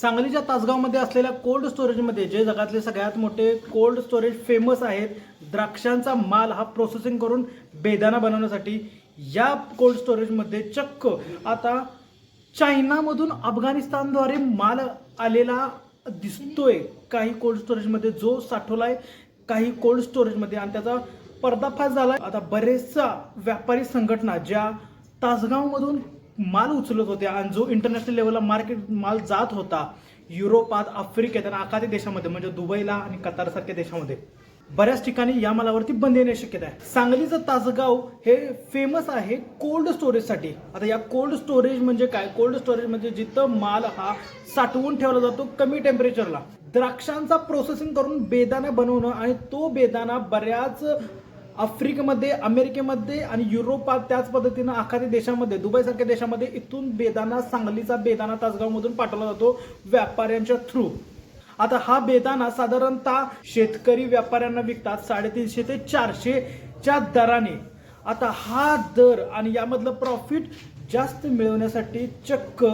सांगलीच्या तासगावमध्ये असलेल्या कोल्ड स्टोरेजमध्ये जे जगातले सगळ्यात मोठे कोल्ड स्टोरेज फेमस आहेत, द्राक्षांचा माल हा प्रोसेसिंग करून बेदाणा बनवण्यासाठी या कोल्ड स्टोरेजमध्ये चक्क आता चायनामधून अफगाणिस्तानद्वारे माल आलेला दिसतोय. काही कोल्ड स्टोरेजमध्ये जो साठवलाय काही कोल्ड स्टोरेजमध्ये, आणि त्याचा पर्दाफाश झाला. आता बरेचसा व्यापारी संघटना ज्या तासगावमधून माल उचलत होत्या आणि जो इंटरनॅशनल लेवलला मार्केट माल जात होता युरोपात, आफ्रिकेत आणि आखाती देशामध्ये म्हणजे दुबईला आणि कतारसारख्या देशामध्ये, बऱ्याच ठिकाणी या मालावरती बंदी येण्याची शक्यता आहे. सांगलीचं तासगाव हे फेमस आहे कोल्ड स्टोरेजसाठी. आता या कोल्ड स्टोरेज म्हणजे काय? कोल्ड स्टोरेज म्हणजे जिथं माल हा साठवून ठेवला जातो कमी टेम्परेचरला. द्राक्षांचा प्रोसेसिंग करून बेदाणा बनवणं, आणि तो बेदाणा बऱ्याच आफ्रिकेमध्ये, अमेरिकेमध्ये आणि युरोपात, त्याच पद्धतीनं आखाती देशामध्ये, दुबईसारख्या देशामध्ये इथून बेदाणा, सांगलीचा बेदाणा तासगावमधून पाठवला जातो व्यापाऱ्यांच्या थ्रू. आता हा बेदाणा साधारणतः शेतकरी व्यापाऱ्यांना विकतात 350 ते 400च्या दराने. आता हा दर आणि यामधलं प्रॉफिट जास्त मिळवण्यासाठी चक्क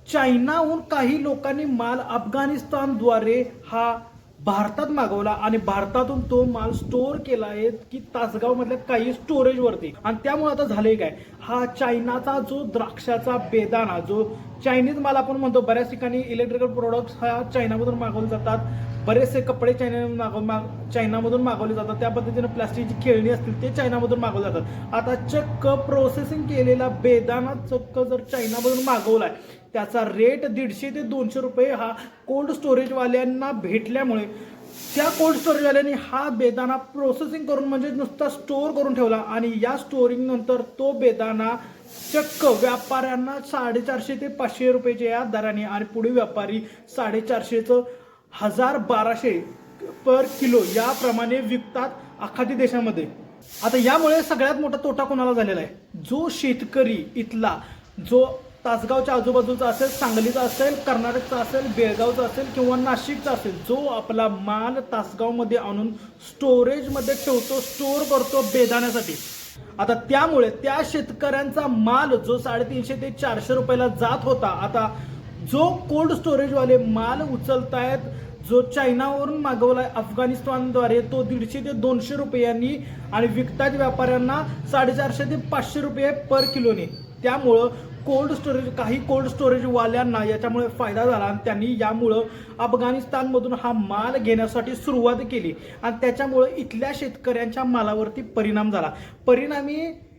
चायनाहून काही लोकांनी माल अफगाणिस्तानद्वारे हा भारतात मागवला आणि भारतातून तो माल स्टोअर केला आहे की तासगावमधल्या काही स्टोरेजवरती. आणि त्यामुळे आता झालंय काय, हा चायनाचा जो द्राक्षाचा बेदाणा, जो चायनीज माल आपण म्हणतो, बऱ्याच ठिकाणी इलेक्ट्रिकल प्रोडक्ट्स हा चायनामधून मागवले जातात, बरेचसे कपडे चायनामधून मागवले जातात, त्या पद्धतीने प्लास्टिकची खेळणी असतील ते चायनामधून मागवले जातात. आता चक्क प्रोसेसिंग केलेला बेदाणा चक्क जर चायनामधून मागवलाय, त्याचा रेट 150 ते 200 रुपये हा कोल्ड स्टोरेजवाल्यांना भेटल्यामुळे त्या कोल्ड स्टोरेजवाल्यांनी हा बेदाणा प्रोसेसिंग करून म्हणजे नुसता स्टोअर करून ठेवला. आणि या स्टोरिंग नंतर तो बेदाणा चक्क व्यापाऱ्यांना 450 ते 500 रुपयाच्या या दराने, आणि पुढे व्यापारी 450चं 1000-1200 पर किलो याप्रमाणे विकतात आखाती देशामध्ये. आता यामुळे सगळ्यात मोठा तोटा कोणाला झालेला आहे? जो शेतकरी इथला, जो तासगावच्या आजूबाजूचा असेल, सांगलीचा असेल, कर्नाटकचा असेल, बेळगावचा असेल किंवा नाशिकचा असेल, जो आपला माल तासगावमध्ये आणून स्टोरेजमध्ये ठेवतो, स्टोअर करतो बेदाण्यासाठी. आता त्यामुळे त्या शेतकऱ्यांचा माल जो 350 ते 400 रुपयाला जात होता, आता जो कोल्ड स्टोरेजवाले माल उचलतायत, जो चायनावरून मागवलाय अफगाणिस्तानद्वारे, तो 150 ते 200 रुपयांनी आणि विकतात व्यापाऱ्यांना 450 ते 500 रुपये पर किलोने. त्यामुळं काही कोल्ड स्टोरेजवाल्यांना याच्यामुळे फायदा झाला आणि त्यांनी यामुळं अफगाणिस्तानमधून हा माल घेण्यासाठी सुरुवात केली आणि त्याच्यामुळे इथल्या शेतकऱ्यांच्या मालावरती परिणाम झाला. परिणामी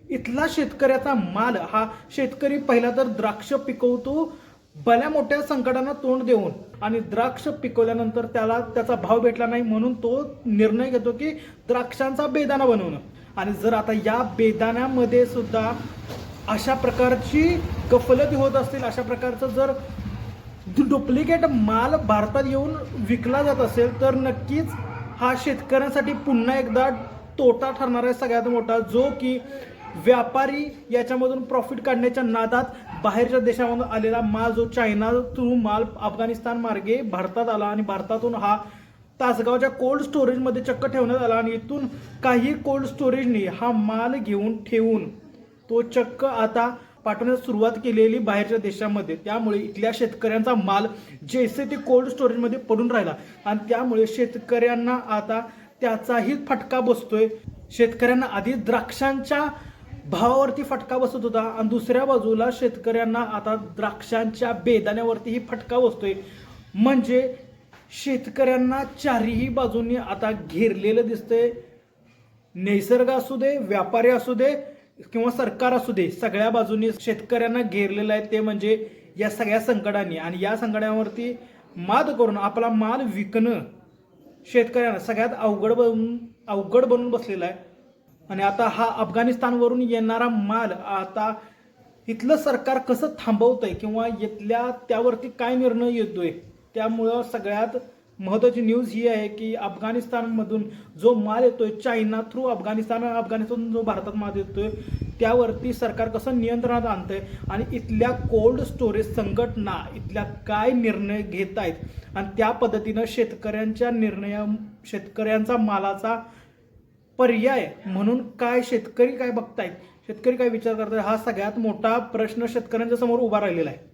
इथला शेतकऱ्याचा माल, हा शेतकरी पहिला तर द्राक्ष पिकवतो भल्या मोठ्या संकटांना तोंड देऊन, आणि द्राक्ष पिकवल्यानंतर त्याला त्याचा भाव भेटला नाही म्हणून तो निर्णय घेतो की द्राक्षांचा बेदाणा बनवणं. आणि जर आता या बेदाण्यामध्ये सुद्धा अशा प्रकारची गफलती होत असतील, अशा प्रकारचं जर डुप्लिकेट माल भारतात येऊन विकला जात असेल, तर नक्कीच हा शेतकऱ्यांसाठी पुन्हा एकदा तोटा ठरणार आहे सगळ्यात मोठा. जो की व्यापारी याच्यामधून प्रॉफिट काढण्याच्या नादात बाहेरच्या देशामधून आलेला माल, जो चायना थ्रू माल अफगाणिस्तान मार्गे भारतात आला आणि भारतातून हा तासगावच्या कोल्ड स्टोरेजमध्ये चक्क ठेवण्यात आला, आणि इथून काही कोल्ड स्टोरेजने हा माल घेऊन ठेवून तो चक्क आता पाठवण्यास सुरुवात केलेली बाहेरच्या देशामध्ये. त्यामुळे इथल्या शेतकऱ्यांचा माल जैसे ते कोल्ड स्टोरेजमध्ये पडून राहिला आणि त्यामुळे शेतकऱ्यांना आता त्याचाही फटका बसतोय. शेतकऱ्यांना आधी द्राक्षांच्या भावावरती फटका बसत होता आणि दुसऱ्या बाजूला शेतकऱ्यांना आता द्राक्षांच्या बेदाण्यावरतीही फटका बसतोय. म्हणजे शेतकऱ्यांना चारही बाजूंनी आता घेरलेलं दिसतंय. निसर्ग असू दे, व्यापारी असू दे किंवा सरकार असू दे, सगळ्या बाजूंनी शेतकऱ्यांना घेरलेलं आहे. ते म्हणजे या सगळ्या संकटांनी, आणि या संकटावरती मात करून आपला माल विकणं शेतकऱ्यांना सगळ्यात अवघड बनून बसलेला आहे. आणि आता हा अफगाणिस्तानवरून येणारा माल आता इथलं सरकार कसं थांबवतंय किंवा इथल्या त्यावरती काय निर्णय येतोय. त्यामुळं सगळ्यात महत्त्वाची न्यूज ही आहे की अफगाणिस्तानमधून जो माल येतोय चायना थ्रू अफगाणिस्तान जो भारतात माल येतोय, त्यावरती सरकार कसं नियंत्रणात आणतंय आणि इथल्या कोल्ड स्टोरेज संघटना इथल्या काय निर्णय घेत आहेत आणि त्या पद्धतीनं शेतकऱ्यांचा मालाचा पर्याय म्हणून काय शेतकरी काय बघतायत, शेतकरी काय विचार करतायत, हा सगळ्यात मोठा प्रश्न शेतकऱ्यांच्या समोर उभा राहिलेला आहे.